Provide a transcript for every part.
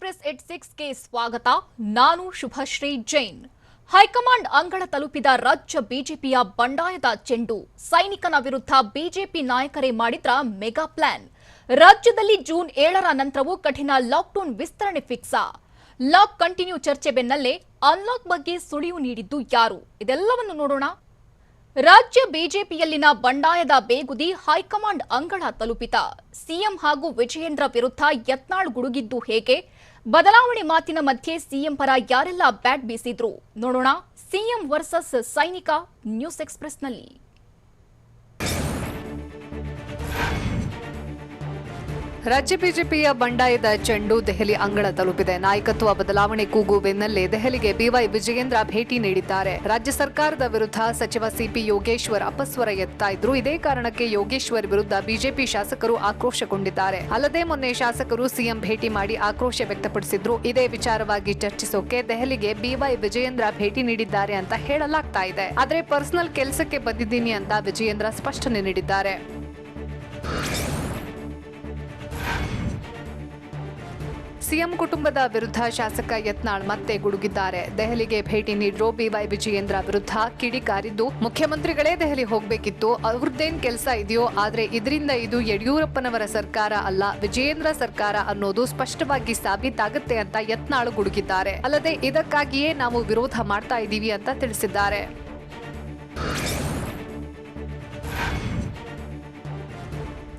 Express ಎಟ್ 6ಗೆ ಸ್ವಾಗತ. ನಾನು Shubhashree Jain. High command ಅಂಗಳ ತಲುಪಿದ ರಾಜ್ಯ ಬಿಜೆಪಿಯ ಬಂಡಾಯದ ಚೆಂಡು. ಸೈನಿಕನ ವಿರುದ್ಧ ಬಿಜೆಪಿ ನಾಯಕರೇ ಮಾಡಿದ್ರ ಮೆಗಾ ಪ್ಲಾನ್. ರಾಜ್ಯದಲ್ಲಿ ಜೂನ್ 7ರ ನಂತರವೂ ಕಠಿಣ ಲಾಕ್ಡೌನ್ ವಿಸ್ತರಣೆ ಫಿಕ್ಸಾ? ಲಾಕ್ ಕಂಟಿನ್ಯೂ ಚರ್ಚೆ ಬೆನ್ನಲ್ಲೇ ಅನ್ಲಾಕ್ ಬಗ್ಗೆ ಸುಳಿವು ನೀಡಿದ್ದು ಯಾರು? ಇದೆಲ್ಲವನ್ನು ನೋಡೋಣ. ರಾಜ್ಯ ಬಿಜೆಪಿಯಲ್ಲಿನ ಬಂಡಾಯದ ಬೇಗುದಿ ಹೈಕಮಾಂಡ್ ಅಂಗಳ ತಲುಪಿತ. ಸಿಎಂ ಹಾಗೂ ವಿಜಯೇಂದ್ರ ವಿರುದ್ಧ ಯತ್ನಾಳ್ ಗುಡುಗಿದ್ದು ಹೇಗೆ? ಬದಲಾವಣೆ ಮಾತಿನ ಮಧ್ಯೆ ಸಿಎಂ ಪರ ಯಾರೆಲ್ಲ ಬ್ಯಾಟ್ ಬೀಸಿದ್ರು ನೋಡೋಣ. ಸಿಎಂ ವರ್ಸಸ್ ಸೈನಿಕ ನ್ಯೂಸ್ ಎಕ್ಸ್‌ಪ್ರೆಸ್‌ನಲ್ಲಿ. ರಾಜ್ಯ ಬಿಜೆಪಿಯ ಬಂಡಾಯದ ಚೆಂಡು ದೆಹಲಿ ಅಂಗಳ ತಲುಪಿದೆ. ನಾಯಕತ್ವ ಬದಲಾವಣೆ ಕೂಗು ಬೆನ್ನಲ್ಲೇ ದೆಹಲಿಗೆ ಬಿವೈ ವಿಜಯೇಂದ್ರ ಭೇಟಿ ನೀಡಿದ್ದಾರೆ. ರಾಜ್ಯ ಸರ್ಕಾರದ ವಿರುದ್ಧ ಸಚಿವ ಸಿಪಿ ಯೋಗೇಶ್ವರ್ ಅಪಸ್ವರ ಎತ್ತಾ ಇದ್ರು. ಇದೇ ಕಾರಣಕ್ಕೆ ಯೋಗೇಶ್ವರ್ ವಿರುದ್ಧ ಬಿಜೆಪಿ ಶಾಸಕರು ಆಕ್ರೋಶಗೊಂಡಿದ್ದಾರೆ. ಅಲ್ಲದೆ ಮೊನ್ನೆ ಶಾಸಕರು ಸಿಎಂ ಭೇಟಿ ಮಾಡಿ ಆಕ್ರೋಶ ವ್ಯಕ್ತಪಡಿಸಿದ್ರು. ಇದೇ ವಿಚಾರವಾಗಿ ಚರ್ಚಿಸೋಕೆ ದೆಹಲಿಗೆ ಬಿವೈ ವಿಜಯೇಂದ್ರ ಭೇಟಿ ನೀಡಿದ್ದಾರೆ ಅಂತ ಹೇಳಲಾಗ್ತಾ ಇದೆ. ಆದ್ರೆ ಪರ್ಸನಲ್ ಕೆಲಸಕ್ಕೆ ಬಂದಿದ್ದೀನಿ ಅಂತ ವಿಜಯೇಂದ್ರ ಸ್ಪಷ್ಟನೆ ನೀಡಿದ್ದಾರೆ. ಸಿಎಂ ಕುಟುಂಬದ ವಿರುದ್ಧ ಶಾಸಕ ಯತ್ನಾಳ್ ಮತ್ತೆ ಗುಡುಗಿದ್ದಾರೆ. ದೆಹಲಿಗೆ ಭೇಟಿ ನೀಡಿರೋ ಬಿವೈ ವಿಜಯೇಂದ್ರ ವಿರುದ್ಧ ಕಿಡಿಕಾರಿದ್ದು, ಮುಖ್ಯಮಂತ್ರಿಗಳೇ ದೆಹಲಿ ಹೋಗ್ಬೇಕಿತ್ತು, ಅವ್ರದ್ದೇನ್ ಕೆಲಸ ಇದೆಯೋ, ಆದ್ರೆ ಇದರಿಂದ ಇದು ಯಡಿಯೂರಪ್ಪನವರ ಸರ್ಕಾರ ಅಲ್ಲ, ವಿಜಯೇಂದ್ರ ಸರ್ಕಾರ ಅನ್ನೋದು ಸ್ಪಷ್ಟವಾಗಿ ಸಾಬೀತಾಗುತ್ತೆ ಅಂತ ಯತ್ನಾಳ್ ಗುಡುಗಿದ್ದಾರೆ. ಅಲ್ಲದೆ ಇದಕ್ಕಾಗಿಯೇ ನಾವು ವಿರೋಧ ಮಾಡ್ತಾ ಇದ್ದೀವಿ ಅಂತ ತಿಳಿಸಿದ್ದಾರೆ.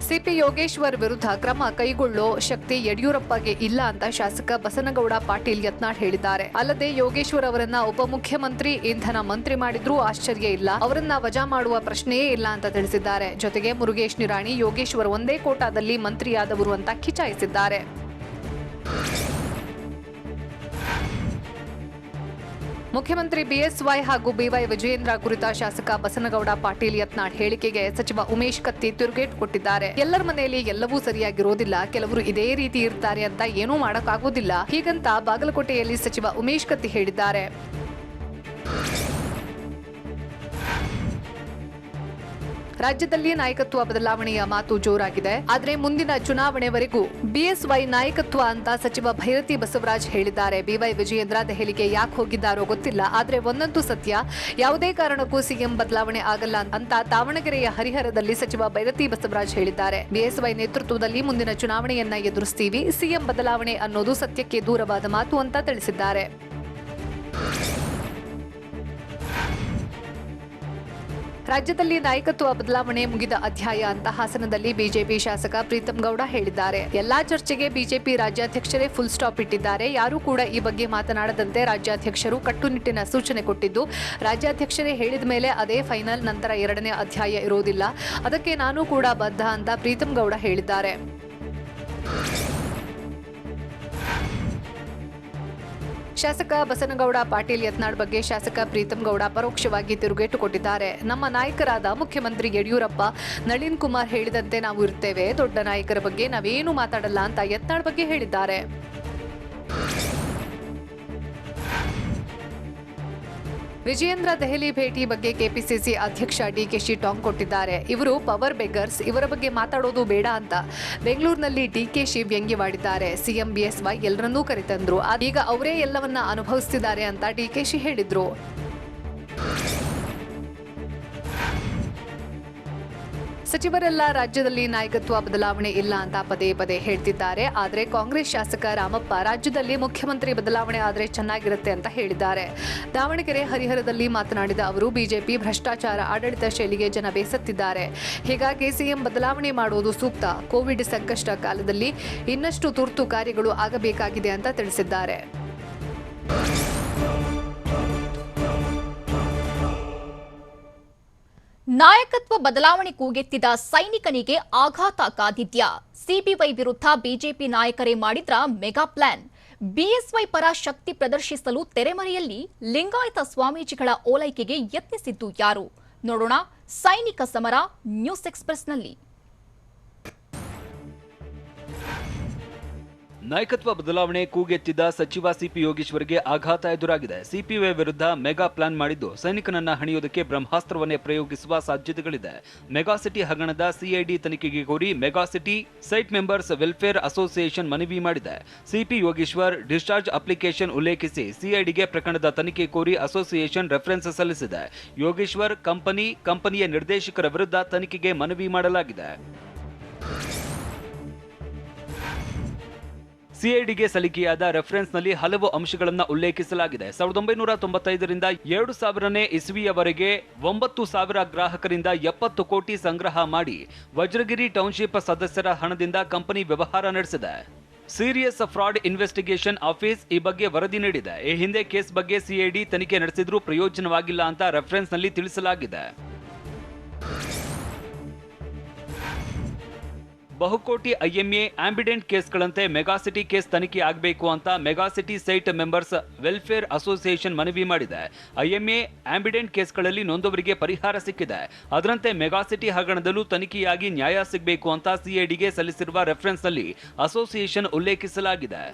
ಸಿಪಿ ಯೋಗೇಶ್ವರ್ ವಿರುದ್ಧ ಕ್ರಮ ಕೈಗೊಳ್ಳೋ ಶಕ್ತಿ ಯಡಿಯೂರಪ್ಪಗೆ ಇಲ್ಲ ಅಂತ ಶಾಸಕ ಬಸನಗೌಡ ಪಾಟೀಲ್ ಯತ್ನಾಳ್ ಹೇಳಿದ್ದಾರೆ. ಅಲ್ಲದೆ ಯೋಗೇಶ್ವರ್ ಅವರನ್ನ ಉಪಮುಖ್ಯಮಂತ್ರಿ, ಇಂಧನ ಮಂತ್ರಿ ಮಾಡಿದ್ರೂ ಆಶ್ಚರ್ಯ ಇಲ್ಲ, ಅವರನ್ನ ವಜಾ ಮಾಡುವ ಪ್ರಶ್ನೆಯೇ ಇಲ್ಲ ಅಂತ ತಿಳಿಸಿದ್ದಾರೆ. ಜೊತೆಗೆ ಮುರುಗೇಶ್ ನಿರಾಣಿ, ಯೋಗೇಶ್ವರ್ ಒಂದೇ ಕೋಟಾದಲ್ಲಿ ಮಂತ್ರಿಯಾದವರು ಅಂತ ಕಿಚಾಯಿಸಿದ್ದಾರೆ. ಮುಖ್ಯಮಂತ್ರಿ ಬಿಎಸ್ವೈ ಹಾಗೂ ಬಿವೈ ವಿಜಯೇಂದ್ರ ಕುರಿತ ಶಾಸಕ ಬಸನಗೌಡ ಪಾಟೀಲ್ ಯತ್ನಾಳ್ ಹೇಳಿಕೆಗೆ ಸಚಿವ ಉಮೇಶ್ ಕತ್ತಿ ತಿರುಗೇಟು ಕೊಟ್ಟಿದ್ದಾರೆ. ಎಲ್ಲರ ಮನೆಯಲ್ಲಿ ಎಲ್ಲವೂ ಸರಿಯಾಗಿರೋದಿಲ್ಲ, ಕೆಲವರು ಇದೇ ರೀತಿ ಇರ್ತಾರೆ ಅಂತ ಏನೂ ಮಾಡಕ್ಕಾಗೋದಿಲ್ಲ, ಹೀಗಂತ ಬಾಗಲಕೋಟೆಯಲ್ಲಿ ಸಚಿವ ಉಮೇಶ್ ಕತ್ತಿ ಹೇಳಿದ್ದಾರೆ. ರಾಜ್ಯದಲ್ಲಿ ನಾಯಕತ್ವ ಬದಲಾವಣೆಯ ಮಾತು ಜೋರಾಗಿದೆ. ಆದ್ರೆ ಮುಂದಿನ ಚುನಾವಣೆವರೆಗೂ ಬಿಎಸ್ವೈ ನಾಯಕತ್ವ ಅಂತ ಸಚಿವ ಭೈರತಿ ಬಸವರಾಜ್ ಹೇಳಿದ್ದಾರೆ. ಬಿವೈ ವಿಜಯೇಂದ್ರ ದೆಹಲಿಗೆ ಯಾಕೆ ಹೋಗಿದ್ದಾರೋ ಗೊತ್ತಿಲ್ಲ, ಆದ್ರೆ ಒಂದಂತೂ ಸತ್ಯ, ಯಾವುದೇ ಕಾರಣಕ್ಕೂ ಸಿಎಂ ಬದಲಾವಣೆ ಆಗಲ್ಲ ಅಂತ ದಾವಣಗೆರೆಯ ಹರಿಹರದಲ್ಲಿ ಸಚಿವ ಭೈರತಿ ಬಸವರಾಜ್ ಹೇಳಿದ್ದಾರೆ. ಬಿಎಸ್ವೈ ನೇತೃತ್ವದಲ್ಲಿ ಮುಂದಿನ ಚುನಾವಣೆಯನ್ನ ಎದುರಿಸ್ತೀವಿ, ಸಿಎಂ ಬದಲಾವಣೆ ಅನ್ನೋದು ಸತ್ಯಕ್ಕೆ ದೂರವಾದ ಮಾತು ಅಂತ ತಿಳಿಸಿದ್ದಾರೆ. ರಾಜ್ಯದಲ್ಲಿ ನಾಯಕತ್ವ ಬದಲಾವಣೆ ಮುಗಿದ ಅಧ್ಯಾಯ ಅಂತ ಹಾಸನದಲ್ಲಿ ಬಿಜೆಪಿ ಶಾಸಕ ಪ್ರೀತಂ ಗೌಡ ಹೇಳಿದ್ದಾರೆ. ಎಲ್ಲಾ ಚರ್ಚೆಗೆ ಬಿಜೆಪಿ ರಾಜ್ಯಾಧ್ಯಕ್ಷರೇ ಫುಲ್ ಸ್ಟಾಪ್ ಇಟ್ಟಿದ್ದಾರೆ. ಯಾರೂ ಕೂಡ ಈ ಬಗ್ಗೆ ಮಾತನಾಡದಂತೆ ರಾಜ್ಯಾಧ್ಯಕ್ಷರು ಕಟ್ಟುನಿಟ್ಟಿನ ಸೂಚನೆ ಕೊಟ್ಟಿದ್ದು, ರಾಜ್ಯಾಧ್ಯಕ್ಷರೇ ಹೇಳಿದ ಮೇಲೆ ಅದೇ ಫೈನಲ್, ನಂತರ ಎರಡನೇ ಅಧ್ಯಾಯ ಇರೋದಿಲ್ಲ, ಅದಕ್ಕೆ ನಾನು ಕೂಡ ಬದ್ಧ ಅಂತ ಪ್ರೀತಂ ಗೌಡ ಹೇಳಿದ್ದಾರೆ. ಶಾಸಕ ಬಸನಗೌಡ ಪಾಟೀಲ್ ಯತ್ನಾಳ್ ಬಗ್ಗೆ ಶಾಸಕ ಪ್ರೀತಂ ಗೌಡ ಪರೋಕ್ಷವಾಗಿ ತಿರುಗೇಟು ಕೊಟ್ಟಿದ್ದಾರೆ. ನಮ್ಮ ನಾಯಕರಾದ ಮುಖ್ಯಮಂತ್ರಿ ಯಡಿಯೂರಪ್ಪ, ನಳಿನ್ ಕುಮಾರ್ ಹೇಳಿದಂತೆ ನಾವು ಇರ್ತೇವೆ, ದೊಡ್ಡ ನಾಯಕರ ಬಗ್ಗೆ ನಾವೇನು ಮಾತಾಡಲ್ಲ ಅಂತ ಯತ್ನಾಳ್ ಬಗ್ಗೆ ಹೇಳಿದ್ದಾರೆ. ವಿಜಯೇಂದ್ರ ದೆಹಲಿ ಭೇಟಿ ಬಗ್ಗೆ ಕೆಪಿಸಿಸಿ ಅಧ್ಯಕ್ಷ ಡಿಕೆಶಿ ಟಾಂಗ್ ಕೊಟ್ಟಿದ್ದಾರೆ. ಇವರು ಪವರ್ ಬೆಗರ್ಸ್, ಇವರ ಬಗ್ಗೆ ಮಾತಾಡೋದು ಬೇಡ ಅಂತ ಬೆಂಗಳೂರಿನಲ್ಲಿ ಡಿಕೆಶಿ ವ್ಯಂಗ್ಯವಾಡಿದ್ದಾರೆ. ಸಿಎಂ ಬಿಎಸ್ವೈ ಎಲ್ಲರನ್ನೂ ಕರೆತಂದ್ರು, ಈಗ ಅವರೇ ಎಲ್ಲವನ್ನ ಅನುಭವಿಸುತ್ತಿದ್ದಾರೆ ಅಂತ ಡಿಕೆಶಿ ಹೇಳಿದ್ರು. ಸಚಿವರೆಲ್ಲ ರಾಜ್ಯದಲ್ಲಿ ನಾಯಕತ್ವ ಬದಲಾವಣೆ ಇಲ್ಲ ಅಂತ ಪದೇ ಪದೇ ಹೇಳ್ತಿದ್ದಾರೆ. ಆದರೆ ಕಾಂಗ್ರೆಸ್ ಶಾಸಕ ರಾಮಪ್ಪ ರಾಜ್ಯದಲ್ಲಿ ಮುಖ್ಯಮಂತ್ರಿ ಬದಲಾವಣೆ ಆದರೆ ಚೆನ್ನಾಗಿರುತ್ತೆ ಅಂತ ಹೇಳಿದ್ದಾರೆ. ದಾವಣಗೆರೆ ಹರಿಹರದಲ್ಲಿ ಮಾತನಾಡಿದ ಅವರು, ಬಿಜೆಪಿ ಭ್ರಷ್ಟಾಚಾರ ಆಡಳಿತ ಶೈಲಿಗೆ ಜನ ಬೇಸತ್ತಿದ್ದಾರೆ, ಹೀಗಾಗಿ ಸಿಎಂ ಬದಲಾವಣೆ ಮಾಡುವುದು ಸೂಕ್ತ. ಕೋವಿಡ್ ಸಂಕಷ್ಟ ಕಾಲದಲ್ಲಿ ಇನ್ನಷ್ಟು ತುರ್ತು ಕಾರ್ಯಗಳು ಆಗಬೇಕಾಗಿದೆ ಅಂತ ತಿಳಿಸಿದ್ದಾರೆ. ನಾಯಕತ್ವ ಬದಲಾವಣೆ ಕೂಗೆತ್ತಿದ ಸೈನಿಕನಿಗೆ ಆಘಾತ ಕಾದಿದ್ಯಾ? ಸಿಬಿವೈ ವಿರುದ್ಧ ಬಿಜೆಪಿ ನಾಯಕರೇ ಮಾಡಿದ್ರ ಮೆಗಾ ಪ್ಲಾನ್. ಬಿಎಸ್ವೈ ಪರ ಶಕ್ತಿ ಪ್ರದರ್ಶಿಸಲು ತೆರೆಮರೆಯಲ್ಲಿ ಲಿಂಗಾಯತ ಸ್ವಾಮೀಜಿಗಳ ಓಲೈಕೆಗೆ ಯತ್ನಿಸಿದ್ದು ಯಾರು? ನೋಡೋಣ ಸೈನಿಕ ಸಮರ ನ್ಯೂಸ್ ಎಕ್ಸ್‌ಪ್ರೆಸ್‌ನಲ್ಲಿ. ನಾಯಕತ್ವ ಬದಲಾವಣೆ ಕೂಗೆತ್ತಿದ್ದ ಸಚಿವ ಸಿಪಿ ಯೋಗೇಶ್ವರ್ಗೆ ಆಘಾತ ಎದುರಾಗಿದೆ. ಸಿಪಿವೈ ವಿರುದ್ಧ ಮೆಗಾ ಪ್ಲಾನ್ ಮಾಡಿದ್ದು ಸೈನಿಕನನ್ನ ಹಣಿಯೋದಕ್ಕೆ ಬ್ರಹ್ಮಾಸ್ತ್ರವನ್ನೇ ಪ್ರಯೋಗಿಸುವ ಸಾಧ್ಯತೆಗಳಿದೆ. ಮೆಗಾಸಿಟಿ ಹಗರಣದ ಸಿಐಡಿ ತನಿಖೆಗೆ ಕೋರಿ megacity site members welfare association ಮನವಿ ಮಾಡಿದೆ. ಸಿಪಿ ಯೋಗೇಶ್ವರ್ ಡಿಸ್ಚಾರ್ಜ್ ಅಪ್ಲಿಕೇಶನ್ ಉಲ್ಲೇಖಿಸಿ ಸಿಐಡಿಗೆ ಪ್ರಕರಣದ ತನಿಖೆ ಕೋರಿ ಅಸೋಸಿಯೇಷನ್ ರೆಫರೆನ್ಸ್ ಸಲ್ಲಿಸಿದೆ. ಯೋಗೇಶ್ವರ್ ಕಂಪನಿಯ ನಿರ್ದೇಶಕರ ವಿರುದ್ಧ ತನಿಖೆಗೆ ಮನವಿ ಮಾಡಲಾಗಿದೆ. ಸಿಐಡಿಗೆ ಸಲ್ಲಿಕೆಯಾದ ರೆಫರೆನ್ಸ್ನಲ್ಲಿ ಹಲವು ಅಂಶಗಳನ್ನು ಉಲ್ಲೇಖಿಸಲಾಗಿದೆ. 1995ರಿಂದ 2000ನೇ ಇಸ್ವಿಯವರೆಗೆ 9,000 ಗ್ರಾಹಕರಿಂದ 70 ಕೋಟಿ ಸಂಗ್ರಹ ಮಾಡಿ ವಜ್ರಗಿರಿ ಟೌನ್ಶಿಪ್ ಸದಸ್ಯರ ಹಣದಿಂದ ಕಂಪನಿ ವ್ಯವಹಾರ ನಡೆಸಿದೆ. ಸೀರಿಯಸ್ ಫ್ರಾಡ್ ಇನ್ವೆಸ್ಟಿಗೇಷನ್ ಆಫೀಸ್ ಈ ಬಗ್ಗೆ ವರದಿ ನೀಡಿದೆ. ಈ ಹಿಂದೆ ಕೇಸ್ ಬಗ್ಗೆ ಸಿಐಡಿ ತನಿಖೆ ನಡೆಸಿದ್ರೂ ಪ್ರಯೋಜನವಾಗಿಲ್ಲ ಅಂತ ರೆಫರೆನ್ಸ್ನಲ್ಲಿ ತಿಳಿಸಲಾಗಿದೆ. ಬಹುಕೋಟಿ ಐಎಂಎ ಆಂಬಿಡೆಂಟ್ ಕೇಸ್ಗಳಂತೆ ಮೆಗಾಸಿಟಿ ಕೇಸ್ ತನಿಖೆ ಆಗಬೇಕು ಅಂತ megacity site members welfare association ಮನವಿ ಮಾಡಿದೆ. ಐಎಂಎ ಆಂಬಿಡೆಂಟ್ ಕೇಸ್ಗಳಲ್ಲಿ ನೊಂದವರಿಗೆ ಪರಿಹಾರ ಸಿಕ್ಕಿದೆ. ಅದರಂತೆ ಮೆಗಾಸಿಟಿ ಹಗರಣದಲ್ಲೂ ತನಿಖೆಯಾಗಿ ನ್ಯಾಯ ಸಿಗಬೇಕು ಅಂತ ಸಿಐಡಿಗೆ ಸಲ್ಲಿಸಿರುವ ರೆಫರೆನ್ಸ್ನಲ್ಲಿ ಅಸೋಸಿಯೇಷನ್ ಉಲ್ಲೇಖಿಸಲಾಗಿದೆ.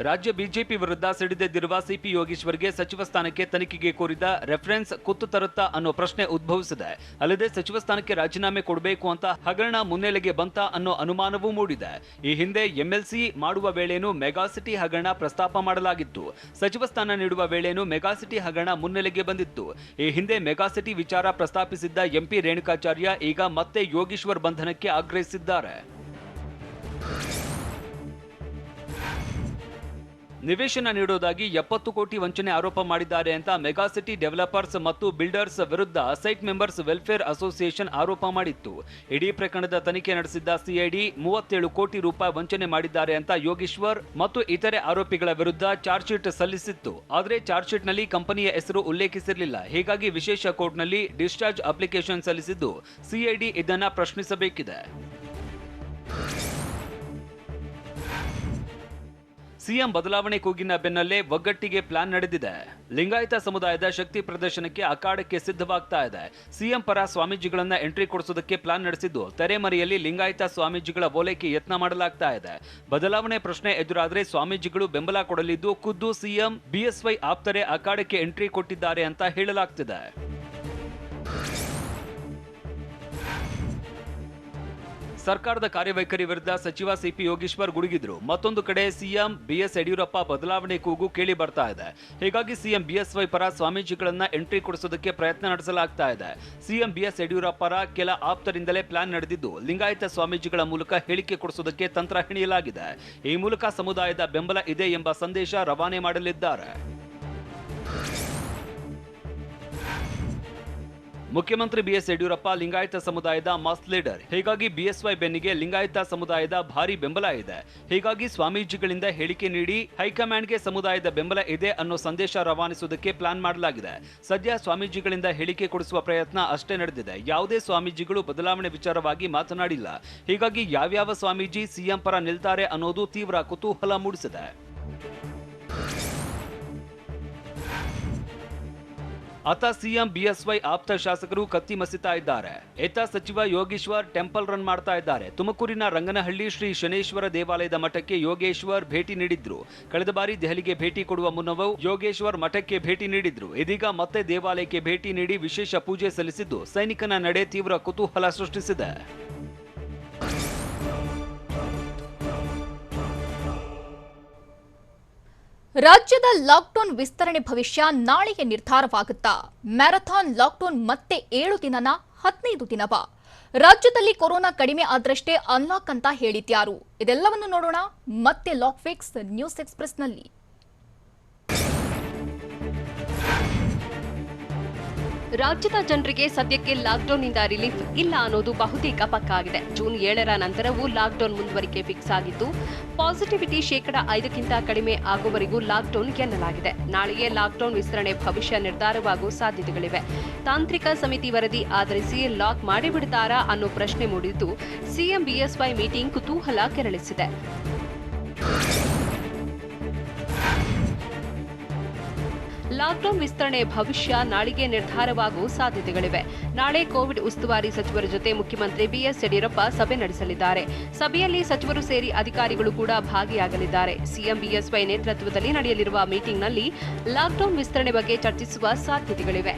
ರಾಜ್ಯ ಬಿಜೆಪಿ ವಿರುದ್ಧ ಸಿಡಿದೆದ್ದಿರುವ ಸಿಪಿ ಯೋಗೇಶ್ವರ್ಗೆ ಸಚಿವ ಸ್ಥಾನಕ್ಕೆ ತನಿಖೆಗೆ ಕೋರಿದ ರೆಫರೆನ್ಸ್ ಕುತ್ತು ತರುತ್ತಾ ಅನ್ನೋ ಪ್ರಶ್ನೆ ಉದ್ಭವಿಸಿದೆ. ಅಲ್ಲದೆ ಸಚಿವ ಸ್ಥಾನಕ್ಕೆ ರಾಜೀನಾಮೆ ಕೊಡಬೇಕು ಅಂತ ಹಗರಣ ಮುನ್ನೆಲೆಗೆ ಬಂತ ಅನ್ನೋ ಅನುಮಾನವೂ ಮೂಡಿದೆ. ಈ ಹಿಂದೆ ಎಂಎಲ್ಸಿ ಮಾಡುವ ವೇಳೆನೂ ಮೆಗಾಸಿಟಿ ಹಗರಣ ಪ್ರಸ್ತಾಪ ಮಾಡಲಾಗಿತ್ತು. ಸಚಿವ ಸ್ಥಾನ ನೀಡುವ ವೇಳೆನೂ ಮೆಗಾಸಿಟಿ ಹಗರಣ ಮುನ್ನೆಲೆಗೆ ಬಂದಿತ್ತು. ಈ ಹಿಂದೆ ಮೆಗಾಸಿಟಿ ವಿಚಾರ ಪ್ರಸ್ತಾಪಿಸಿದ್ದ ಎಂಪಿ ರೇಣುಕಾಚಾರ್ಯ ಈಗ ಮತ್ತೆ ಯೋಗೇಶ್ವರ್ ಬಂಧನಕ್ಕೆ ಆಗ್ರಹಿಸಿದ್ದಾರೆ. ನಿವೇಶನ ನೀಡುವುದಾಗಿ 70 ಕೋಟಿ ವಂಚನೆ ಆರೋಪ ಮಾಡಿದ್ದಾರೆ ಅಂತ ಮೆಗಾಸಿಟಿ ಡೆವಲಪರ್ಸ್ ಮತ್ತು ಬಿಲ್ಡರ್ಸ್ ವಿರುದ್ಧ ಸೈಟ್ ಮೆಂಬರ್ಸ್ ವೆಲ್ಫೇರ್ ಅಸೋಸಿಯೇಷನ್ ಆರೋಪ ಮಾಡಿತ್ತು. ಇಡೀ ಪ್ರಕರಣದ ತನಿಖೆ ನಡೆಸಿದ್ದ ಸಿಐಡಿ 37 ಕೋಟಿ ರೂಪಾಯಿ ವಂಚನೆ ಮಾಡಿದ್ದಾರೆ ಅಂತ ಯೋಗೇಶ್ವರ್ ಮತ್ತು ಇತರೆ ಆರೋಪಿಗಳ ವಿರುದ್ಧ ಚಾರ್ಜ್ ಶೀಟ್ ಸಲ್ಲಿಸಿತ್ತು. ಆದರೆ ಚಾರ್ಜ್ ಶೀಟ್ನಲ್ಲಿ ಕಂಪನಿಯ ಹೆಸರು ಉಲ್ಲೇಖಿಸಿರಲಿಲ್ಲ. ಹೀಗಾಗಿ ವಿಶೇಷ ಕೋರ್ಟ್ನಲ್ಲಿ ಡಿಸ್ಚಾರ್ಜ್ ಅಪ್ಲಿಕೇಶನ್ ಸಲ್ಲಿಸಿದ್ದು ಸಿಐಡಿ ಇದನ್ನ ಪ್ರಶ್ನಿಸಬೇಕಿದೆ. ಸಿಎಂ ಬದಲಾವಣೆ ಕೂಗಿನ ಬೆನ್ನಲ್ಲೇ ಒಗ್ಗಟ್ಟಿಗೆ ಪ್ಲಾನ್ ನಡೆದಿದೆ. ಲಿಂಗಾಯತ ಸಮುದಾಯದ ಶಕ್ತಿ ಪ್ರದರ್ಶನಕ್ಕೆ ಅಖಾಡಕ್ಕೆ ಸಿದ್ಧವಾಗ್ತಾ ಇದೆ. ಸಿಎಂ ಪರ ಸ್ವಾಮೀಜಿಗಳನ್ನ ಎಂಟ್ರಿ ಕೊಡಿಸೋದಕ್ಕೆ ಪ್ಲಾನ್ ನಡೆಸಿದ್ದು ತೆರೆಮರೆಯಲ್ಲಿ ಲಿಂಗಾಯತ ಸ್ವಾಮೀಜಿಗಳ ಓಲೈಕೆ ಯತ್ನ ಮಾಡಲಾಗ್ತಾ ಇದೆ. ಬದಲಾವಣೆ ಪ್ರಶ್ನೆ ಎದುರಾದ್ರೆ ಸ್ವಾಮೀಜಿಗಳು ಬೆಂಬಲ ಕೊಡಲಿದ್ದು ಖುದ್ದು ಸಿಎಂ ಬಿಎಸ್ವೈ ಆಪ್ತರೇ ಅಖಾಡಕ್ಕೆ ಎಂಟ್ರಿ ಕೊಟ್ಟಿದ್ದಾರೆ ಅಂತ ಹೇಳಲಾಗ್ತಿದೆ. ಸರ್ಕಾರದ ಕಾರ್ಯವೈಖರಿ ವಿರುದ್ಧ ಸಚಿವ ಸಿಪಿ ಯೋಗೇಶ್ವರ್ ಗುಡುಗಿದ್ರು. ಮತ್ತೊಂದು ಕಡೆ ಸಿಎಂ ಬಿಎಸ್ ಯಡಿಯೂರಪ್ಪ ಬದಲಾವಣೆ ಕೂಗು ಕೇಳಿ ಬರ್ತಾ ಇದೆ. ಹೀಗಾಗಿ ಸಿಎಂ ಬಿಎಸ್ವೈ ಪರ ಸ್ವಾಮೀಜಿಗಳನ್ನ ಎಂಟ್ರಿ ಕೊಡಿಸೋದಕ್ಕೆ ಪ್ರಯತ್ನ ನಡೆಸಲಾಗ್ತಾ ಇದೆ. ಸಿಎಂ ಬಿಎಸ್ ಯಡಿಯೂರಪ್ಪರ ಕೆಲ ಆಪ್ತರಿಂದಲೇ ಪ್ಲಾನ್ ನಡೆದಿದ್ದು ಲಿಂಗಾಯತ ಸ್ವಾಮೀಜಿಗಳ ಮೂಲಕ ಹೇಳಿಕೆ ಕೊಡಿಸೋದಕ್ಕೆ ತಂತ್ರ ಹೆಣೆಯಲಾಗಿದೆ. ಈ ಮೂಲಕ ಸಮುದಾಯದ ಬೆಂಬಲ ಇದೆ ಎಂಬ ಸಂದೇಶ ರವಾನೆ ಮಾಡಲಿದ್ದಾರೆ. ಮುಖ್ಯಮಂತ್ರಿ ಬಿಎಸ್ ಯಡಿಯೂರಪ್ಪ ಲಿಂಗಾಯತ ಸಮುದಾಯದ ಮಾಸ್ ಲೀಡರ್. ಹೀಗಾಗಿ ಬಿಎಸ್ವೈ ಬೆನ್ನಿಗೆ ಲಿಂಗಾಯತ ಸಮುದಾಯದ ಭಾರಿ ಬೆಂಬಲ ಇದೆ. ಹೀಗಾಗಿ ಸ್ವಾಮೀಜಿಗಳಿಂದ ಹೇಳಿಕೆ ನೀಡಿ ಹೈಕಮಾಂಡ್ಗೆ ಸಮುದಾಯದ ಬೆಂಬಲ ಇದೆ ಅನ್ನೋ ಸಂದೇಶ ರವಾನಿಸುವುದಕ್ಕೆ ಪ್ಲಾನ್ ಮಾಡಲಾಗಿದೆ. ಸದ್ಯ ಸ್ವಾಮೀಜಿಗಳಿಂದ ಹೇಳಿಕೆ ಕೊಡಿಸುವ ಪ್ರಯತ್ನ ಅಷ್ಟೇ ನಡೆದಿದೆ. ಯಾವುದೇ ಸ್ವಾಮೀಜಿಗಳು ಬದಲಾವಣೆ ವಿಚಾರವಾಗಿ ಮಾತನಾಡಿಲ್ಲ. ಹೀಗಾಗಿ ಯಾವ್ಯಾವ ಸ್ವಾಮೀಜಿ ಸಿಎಂ ಪರ ನಿಲ್ತಾರೆ ಅನ್ನೋದು ತೀವ್ರ ಕುತೂಹಲ ಮೂಡಿಸಿದೆ. ಅತ್ತ ಸಿಎಂ ಬಿಎಸ್ವೈ ಆಪ್ತ ಶಾಸಕರು ಕತ್ತಿ ಮಸಿತಾ ಇದ್ದಾರೆ. ಎತ್ತ ಸಚಿವ ಯೋಗೇಶ್ವರ್ ಟೆಂಪಲ್ ರನ್ ಮಾಡ್ತಾ ಇದ್ದಾರೆ. ತುಮಕೂರಿನ ರಂಗನಹಳ್ಳಿ ಶ್ರೀ ಶನೇಶ್ವರ ದೇವಾಲಯದ ಮಠಕ್ಕೆ ಯೋಗೇಶ್ವರ್ ಭೇಟಿ ನೀಡಿದ್ರು. ಕಳೆದ ಬಾರಿ ದೆಹಲಿಗೆ ಭೇಟಿ ಕೊಡುವ ಮುನ್ನವೂ ಯೋಗೇಶ್ವರ್ ಮಠಕ್ಕೆ ಭೇಟಿ ನೀಡಿದ್ರು. ಇದೀಗ ಮತ್ತೆ ದೇವಾಲಯಕ್ಕೆ ಭೇಟಿ ನೀಡಿ ವಿಶೇಷ ಪೂಜೆ ಸಲ್ಲಿಸಿದ್ದು ಸೈನಿಕನ ನಡೆ ತೀವ್ರ ಕುತೂಹಲ ಸೃಷ್ಟಿಸಿದೆ. ರಾಜ್ಯದ ಲಾಕ್ಡೌನ್ ವಿಸ್ತರಣೆ ಭವಿಷ್ಯ ನಾಳೆಗೆ ನಿರ್ಧಾರವಾಗುತ್ತಾ? ಮ್ಯಾರಥಾನ್ ಲಾಕ್ಡೌನ್ ಮತ್ತೆ 7 ದಿನನ 15 ದಿನವ? ರಾಜ್ಯದಲ್ಲಿ ಕೊರೋನಾ ಕಡಿಮೆ ಆದ್ರಷ್ಟೇ ಅನ್ಲಾಕ್ ಅಂತ ಹೇಳಿದ್ಯಾರು? ಇದೆಲ್ಲವನ್ನು ನೋಡೋಣ ಮತ್ತೆ ಲಾಕ್ ಫಿಕ್ಸ್ ನ್ಯೂಸ್ ಎಕ್ಸ್‌ಪ್ರೆಸ್‌ನಲ್ಲಿ. ರಾಜ್ಯದ ಜನರಿಗೆ ಸದ್ಯಕ್ಕೆ ಲಾಕ್ಡೌನ್ನಿಂದ ರಿಲೀಫ್ ಇಲ್ಲ ಅನ್ನೋದು ಬಹುತೇಕ ಪಕ್ಕಾ ಆಗಿದೆ. ಜೂನ್ 7ರ ನಂತರವೂ ಲಾಕ್ಡೌನ್ ಮುಂದುವರಿಕೆ ಫಿಕ್ಸ್ ಆಗಿದ್ದು, ಪಾಸಿಟಿವಿಟಿ 5% ಕಡಿಮೆ ಆಗುವವರೆಗೂ ಲಾಕ್ಡೌನ್ ಎನ್ನಲಾಗಿದೆ. ನಾಳೆಯೇ ಲಾಕ್ಡೌನ್ ವಿಸ್ತರಣೆ ಭವಿಷ್ಯ ನಿರ್ಧಾರವಾಗುವ ಸಾಧ್ಯತೆಗಳಿವೆ. ತಾಂತ್ರಿಕ ಸಮಿತಿ ವರದಿ ಆಧರಿಸಿ ಲಾಕ್ ಮಾಡಿಬಿಡ್ತಾರಾ ಅನ್ನೋ ಪ್ರಶ್ನೆ ಮೂಡಿದ್ದು, ಸಿಎಂ ಬಿಎಸ್ವೈ ಮೀಟಿಂಗ್ ಕುತೂಹಲ ಕೆರಳಿಸಿದೆ. ಲಾಕ್ಡೌನ್ ವಿಸ್ತರಣೆ ಭವಿಷ್ಯ ನಾಳೆಗೆ ನಿರ್ಧಾರವಾಗುವ ಸಾಧ್ಯತೆಗಳಿವೆ. ನಾಳೆ ಕೋವಿಡ್ ಉಸ್ತುವಾರಿ ಸಚಿವರ ಜೊತೆ ಮುಖ್ಯಮಂತ್ರಿ ಬಿಎಸ್ ಯಡಿಯೂರಪ್ಪ ಸಭೆ ನಡೆಸಲಿದ್ದಾರೆ. ಸಭೆಯಲ್ಲಿ ಸಚಿವರು ಸೇರಿ ಅಧಿಕಾರಿಗಳು ಕೂಡ ಭಾಗಿಯಾಗಲಿದ್ದಾರೆ. ಸಿಎಂ ಬಿಎಸ್ವೈ ನೇತೃತ್ವದಲ್ಲಿ ನಡೆಯಲಿರುವ ಮೀಟಿಂಗ್ನಲ್ಲಿ ಲಾಕ್ಡೌನ್ ವಿಸ್ತರಣೆ ಬಗ್ಗೆ ಚರ್ಚಿಸುವ ಸಾಧ್ಯತೆಗಳಿವೆ.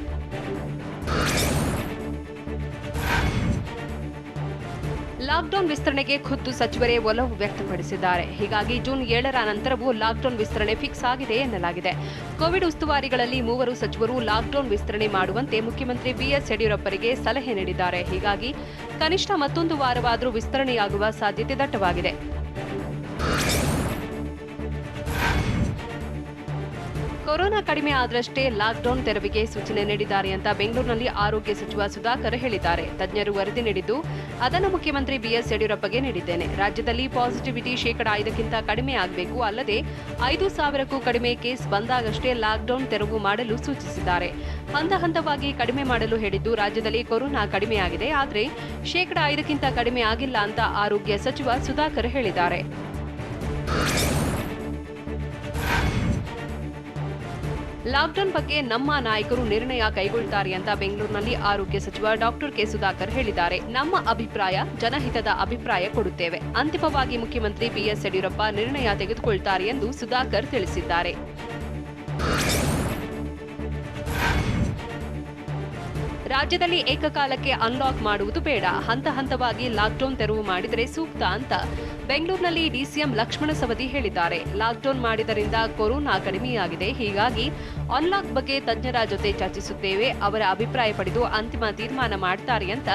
ಲಾಕ್ಡೌನ್ ವಿಸ್ತರಣೆಗೆ ಖುದ್ದು ಸಚಿವರೇ ಒಲವು ವ್ಯಕ್ತಪಡಿಸಿದ್ದಾರೆ. ಹೀಗಾಗಿ ಜೂನ್ 7ರ ನಂತರವೂ ಲಾಕ್ಡೌನ್ ವಿಸ್ತರಣೆ ಫಿಕ್ಸ್ ಆಗಿದೆ ಎನ್ನಲಾಗಿದೆ. ಕೋವಿಡ್ ಉಸ್ತುವಾರಿಗಳಲ್ಲಿ 3 ಸಚಿವರು ಲಾಕ್ಡೌನ್ ವಿಸ್ತರಣೆ ಮಾಡುವಂತೆ ಮುಖ್ಯಮಂತ್ರಿ ಬಿಎಸ್ ಯಡಿಯೂರಪ್ಪರಿಗೆ ಸಲಹೆ ನೀಡಿದ್ದಾರೆ. ಹೀಗಾಗಿ ಕನಿಷ್ಠ ಮತ್ತೊಂದು ವಾರವಾದರೂ ವಿಸ್ತರಣೆಯಾಗುವ ಸಾಧ್ಯತೆ ದಟ್ಟವಾಗಿದೆ. ಕೊರೋನಾ ಕಡಿಮೆ ಆದರಷ್ಟೇ ಲಾಕ್ಡೌನ್ ತೆರವಿಗೆ ಸೂಚನೆ ನೀಡಿದ್ದಾರೆ ಅಂತ ಬೆಂಗಳೂರಿನಲ್ಲಿ ಆರೋಗ್ಯ ಸಚಿವ ಸುಧಾಕರ್ ಹೇಳಿದ್ದಾರೆ. ತಜ್ಞರು ವರದಿ ನೀಡಿದ್ದು ಅದನ್ನು ಮುಖ್ಯಮಂತ್ರಿ ಬಿಎಸ್ ಯಡಿಯೂರಪ್ಪಗೆ ನೀಡಿದ್ದೇನೆ. ರಾಜ್ಯದಲ್ಲಿ ಪಾಸಿಟಿವಿಟಿ 5% ಕಡಿಮೆ ಆಗಬೇಕು. ಅಲ್ಲದೆ 5,000ಕ್ಕೂ ಕಡಿಮೆ ಕೇಸ್ ಬಂದಾಗಷ್ಟೇ ಲಾಕ್ಡೌನ್ ತೆರವು ಮಾಡಲು ಸೂಚಿಸಿದ್ದಾರೆ. ಹಂತ ಹಂತವಾಗಿ ಕಡಿಮೆ ಮಾಡಲು ಹೇಳಿದ್ದು ರಾಜ್ಯದಲ್ಲಿ ಕೊರೋನಾ ಕಡಿಮೆಯಾಗಿದೆ. ಆದರೆ 5% ಕಡಿಮೆ ಆಗಿಲ್ಲ ಅಂತ ಆರೋಗ್ಯ ಸಚಿವ ಸುಧಾಕರ್ ಹೇಳಿದ್ದಾರೆ. ಲಾಕ್ಡೌನ್ ಬಗ್ಗೆ ನಮ್ಮ ನಾಯಕರು ನಿರ್ಣಯ ಕೈಗೊಳ್ಳುತ್ತಾರೆ ಅಂತ ಬೆಂಗಳೂರಿನಲ್ಲಿ ಆರೋಗ್ಯ ಸಚಿವ ಡಾಕ್ಟರ್ ಕೆ ಸುಧಾಕರ್ ಹೇಳಿದ್ದಾರೆ. ನಮ್ಮ ಅಭಿಪ್ರಾಯ ಜನಹಿತದ ಅಭಿಪ್ರಾಯ ಕೊಡುತ್ತೇವೆ. ಅಂತಿಮವಾಗಿ ಮುಖ್ಯಮಂತ್ರಿ ಬಿಎಸ್ ಯಡಿಯೂರಪ್ಪ ನಿರ್ಣಯ ತೆಗೆದುಕೊಳ್ಳುತ್ತಾರೆ ಎಂದು ಸುಧಾಕರ್ ತಿಳಿಸಿದ್ದಾರೆ. ರಾಜ್ಯದಲ್ಲಿ ಏಕಕಾಲಕ್ಕೆ ಅನ್ಲಾಕ್ ಮಾಡುವುದು ಬೇಡ. ಹಂತ ಹಂತವಾಗಿ ಲಾಕ್ಡೌನ್ ತೆರವು ಮಾಡಿದರೆ ಸೂಕ್ತ ಅಂತ ಬೆಂಗಳೂರಿನಲ್ಲಿ ಡಿಸಿಎಂ ಲಕ್ಷ್ಮಣ ಸವದಿ ಹೇಳಿದ್ದಾರೆ. ಲಾಕ್ಡೌನ್ ಮಾಡಿದರಿಂದ ಕೊರೋನಾ ಕಡಿಮೆಯಾಗಿದೆ. ಹೀಗಾಗಿ ಅನ್ಲಾಕ್ ಬಗ್ಗೆ ತಜ್ಞರ ಜೊತೆ ಚರ್ಚಿಸುತ್ತೇವೆ. ಅವರ ಅಭಿಪ್ರಾಯ ಪಡೆದು ಅಂತಿಮ ತೀರ್ಮಾನ ಮಾಡ್ತಾರೆ ಅಂತ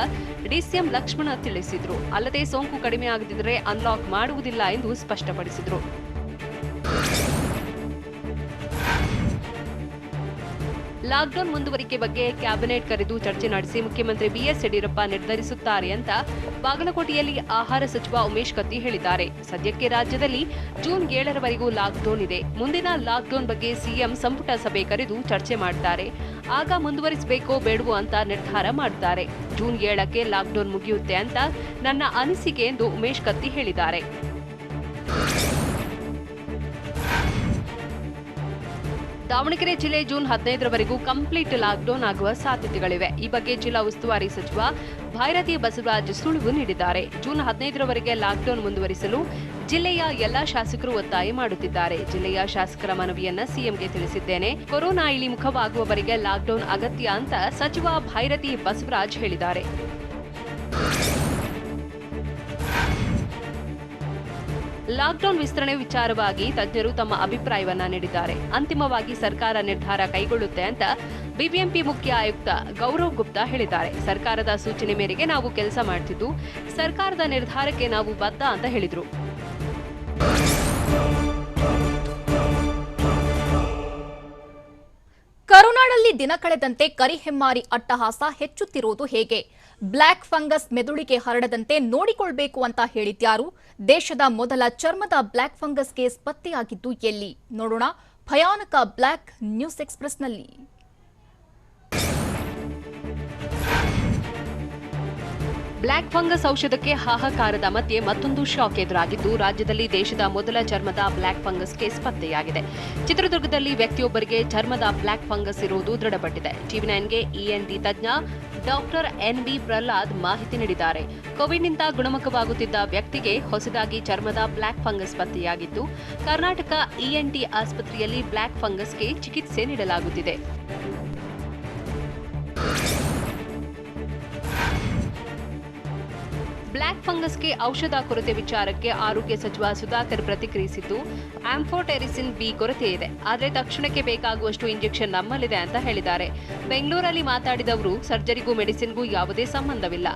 ಡಿಸಿಎಂ ಲಕ್ಷ್ಮಣ ತಿಳಿಸಿದ್ರು. ಅಲ್ಲದೆ ಸೋಂಕು ಕಡಿಮೆ ಆಗದಿದ್ದರೆ ಅನ್ಲಾಕ್ ಮಾಡುವುದಿಲ್ಲ ಎಂದು ಸ್ಪಷ್ಟಪಡಿಸಿದರು. ಲಾಕ್ಡೌನ್ ಮುಂದುವರಿಕೆ ಬಗ್ಗೆ ಕ್ಯಾಬಿನೆಟ್ ಕರೆದು ಚರ್ಚೆ ನಡೆಸಿ ಮುಖ್ಯಮಂತ್ರಿ ಬಿಎಸ್ ಯಡಿಯೂರಪ್ಪ ನಿರ್ಧರಿಸುತ್ತಾರೆ ಅಂತ ಬಾಗಲಕೋಟೆಯಲ್ಲಿ ಆಹಾರ ಸಚಿವ ಉಮೇಶ್ ಕತ್ತಿ ಹೇಳಿದ್ದಾರೆ. ಸದ್ಯಕ್ಕೆ ರಾಜ್ಯದಲ್ಲಿ ಜೂನ್ 7ರವರೆಗೂ ಲಾಕ್ಡೌನ್ ಇದೆ. ಮುಂದಿನ ಲಾಕ್ಡೌನ್ ಬಗ್ಗೆ ಸಿಎಂ ಸಂಪುಟ ಸಭೆ ಕರೆದು ಚರ್ಚೆ ಮಾಡ್ತಾರೆ. ಆಗ ಮುಂದುವರಿಸಬೇಕೋ ಬೇಡವೋ ಅಂತ ನಿರ್ಧಾರ ಮಾಡ್ತಾರೆ. ಜೂನ್ 7ಕ್ಕೆ ಲಾಕ್ಡೌನ್ ಮುಗಿಯುತ್ತೆ ಅಂತ ನನ್ನ ಅನಿಸಿಕೆ ಎಂದು ಉಮೇಶ್ ಕತ್ತಿ ಹೇಳಿದ್ದಾರೆ. ದಾವಣಗೆರೆ ಜಿಲ್ಲೆ ಜೂನ್ 15ರವರೆಗೂ ಕಂಪ್ಲೀಟ್ ಲಾಕ್ಡೌನ್ ಆಗುವ ಸಾಧ್ಯತೆಗಳಿವೆ. ಈ ಬಗ್ಗೆ ಜಿಲ್ಲಾ ಉಸ್ತುವಾರಿ ಸಚಿವ ಭೈರತಿ ಬಸವರಾಜ್ ಸುಳಿವು ನೀಡಿದ್ದಾರೆ. ಜೂನ್ 15ರವರೆಗೆ ಲಾಕ್ಡೌನ್ ಮುಂದುವರಿಸಲು ಜಿಲ್ಲೆಯ ಎಲ್ಲಾ ಶಾಸಕರು ಒತ್ತಾಯ ಮಾಡುತ್ತಿದ್ದಾರೆ. ಜಿಲ್ಲೆಯ ಶಾಸಕರ ಮನವಿಯನ್ನ ಸಿಎಂಗೆ ತಿಳಿಸಿದ್ದೇನೆ. ಕೊರೋನಾ ಇಳಿಮುಖವಾಗುವವರೆಗೆ ಲಾಕ್ಡೌನ್ ಅಗತ್ಯ ಅಂತ ಸಚಿವ ಭೈರತಿ ಬಸವರಾಜ್ ಹೇಳಿದ್ದಾರೆ. ಲಾಕ್ಡೌನ್ ವಿಸ್ತರಣೆ ವಿಚಾರವಾಗಿ ತಜ್ಞರು ತಮ್ಮ ಅಭಿಪ್ರಾಯವನ್ನ ನೀಡಿದ್ದಾರೆ. ಅಂತಿಮವಾಗಿ ಸರ್ಕಾರ ನಿರ್ಧಾರ ಕೈಗೊಳ್ಳುತ್ತೆ ಅಂತ ಬಿಬಿಎಂಪಿ ಮುಖ್ಯ ಆಯುಕ್ತ ಗೌರವ್ ಗುಪ್ತಾ ಹೇಳಿದ್ದಾರೆ. ಸರ್ಕಾರದ ಸೂಚನೆ ಮೇರೆಗೆ ನಾವು ಕೆಲಸ ಮಾಡ್ತಿದ್ದು ಸರ್ಕಾರದ ನಿರ್ಧಾರಕ್ಕೆ ನಾವು ಬದ್ಧ ಅಂತ ಹೇಳಿದ್ರು. ಕರುನಾಡಲ್ಲಿ ದಿನ ಕಳೆದಂತೆ ಕರಿಹೆಮ್ಮಾರಿ ಅಟ್ಟಹಾಸ ಹೆಚ್ಚುತ್ತಿರುವುದು ಹೇಗೆ? ಬ್ಲ್ಯಾಕ್ ಫಂಗಸ್ ಮೆದುಳಿಗೆ ಹರಡದಂತೆ ನೋಡಿಕೊಳ್ಬೇಕು ಅಂತ ಹೇಳಿದ್ಯಾರು? ದೇಶದ ಮೊದಲ ಚರ್ಮದ ಬ್ಲ್ಯಾಕ್ ಫಂಗಸ್ ಕೇಸ್ ಪತ್ತೆಯಾಗಿದ್ದು ಎಲ್ಲಿ? ನೋಡೋಣ ಭಯಾನಕ ಬ್ಲ್ಯಾಕ್ ನ್ಯೂಸ್ ಎಕ್ಸ್‌ಪ್ರೆಸ್‌ನಲ್ಲಿ. ಬ್ಲ್ಯಾಕ್ ಫಂಗಸ್ ಔಷಧಕ್ಕೆ ಹಾಹಾಕಾರದ ಮಧ್ಯೆ ಮತ್ತೊಂದು ಶಾಕ್ ಎದುರಾಗಿದ್ದು ರಾಜ್ಯದಲ್ಲಿ ದೇಶದ ಮೊದಲ ಚರ್ಮದ ಬ್ಲ್ಯಾಕ್ ಫಂಗಸ್ ಕೇಸ್ ಪತ್ತೆಯಾಗಿದೆ. ಚಿತ್ರದುರ್ಗದಲ್ಲಿ ವ್ಯಕ್ತಿಯೊಬ್ಬರಿಗೆ ಚರ್ಮದ ಬ್ಲ್ಯಾಕ್ ಫಂಗಸ್ ಇರುವುದು ದೃಢಪಟ್ಟಿದೆ. ಟಿವಿ9ಗೆ ಇಎನ್ಟಿ ತಜ್ಞ ಡಾಕ್ಟರ್ ಎನ್ಬಿ ಪ್ರಹ್ಲಾದ್ ಮಾಹಿತಿ ನೀಡಿದ್ದಾರೆ. ಕೋವಿಡ್ನಿಂದ ಗುಣಮುಖವಾಗುತ್ತಿದ್ದ ವ್ಯಕ್ತಿಗೆ ಹೊಸದಾಗಿ ಚರ್ಮದ ಬ್ಲ್ಯಾಕ್ ಫಂಗಸ್ ಪತ್ತೆಯಾಗಿದ್ದು ಕರ್ನಾಟಕ ಇಎನ್ಟಿ ಆಸ್ಪತ್ರೆಯಲ್ಲಿ ಬ್ಲ್ಯಾಕ್ ಫಂಗಸ್ಗೆ ಚಿಕಿತ್ಸೆ ನೀಡಲಾಗುತ್ತಿದೆ. ಬ್ಲ್ಯಾಕ್ ಫಂಗಸ್ಗೆ ಔಷಧ ಕೊರತೆ ವಿಚಾರಕ್ಕೆ ಆರೋಗ್ಯ ಸಚಿವ ಸುಧಾಕರ್ ಪ್ರತಿಕ್ರಿಯಿಸಿದ್ದು, ಆಂಫೋಟೆರಿಸಿನ್ ಬಿ ಕೊರತೆ ಇದೆ, ಆದರೆ ತಕ್ಷಣಕ್ಕೆ ಬೇಕಾಗುವಷ್ಟು ಇಂಜೆಕ್ಷನ್ ನಮ್ಮಲ್ಲಿದೆ ಅಂತ ಹೇಳಿದ್ದಾರೆ. ಬೆಂಗಳೂರಲ್ಲಿ ಮಾತಾಡಿದವರು ಸರ್ಜರಿಗೂ ಮೆಡಿಸಿನ್ಗೂ ಯಾವುದೇ ಸಂಬಂಧವಿಲ್ಲ.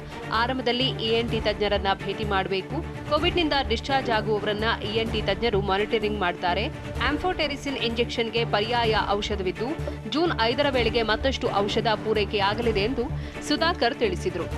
ಆರಂಭದಲ್ಲಿ ಇಎನ್ಟಿ ತಜ್ಞರನ್ನ ಭೇಟಿ ಮಾಡಬೇಕು. ಕೋವಿಡ್ನಿಂದ ಡಿಸ್ಚಾರ್ಜ್ ಆಗುವವರನ್ನ ಇಎನ್ಟಿ ತಜ್ಞರು ಮಾನಿಟರಿಂಗ್ ಮಾಡ್ತಾರೆ. ಆಂಫೋಟೆರಿಸಿನ್ ಇಂಜೆಕ್ಷನ್ಗೆ ಪರ್ಯಾಯ ಔಷಧವಿದ್ದು ಜೂನ್ 5ರ ವೇಳೆಗೆ ಮತ್ತಷ್ಟು ಔಷಧ ಪೂರೈಕೆಯಾಗಲಿದೆ ಎಂದು ಸುಧಾಕರ್ ತಿಳಿಸಿದರು.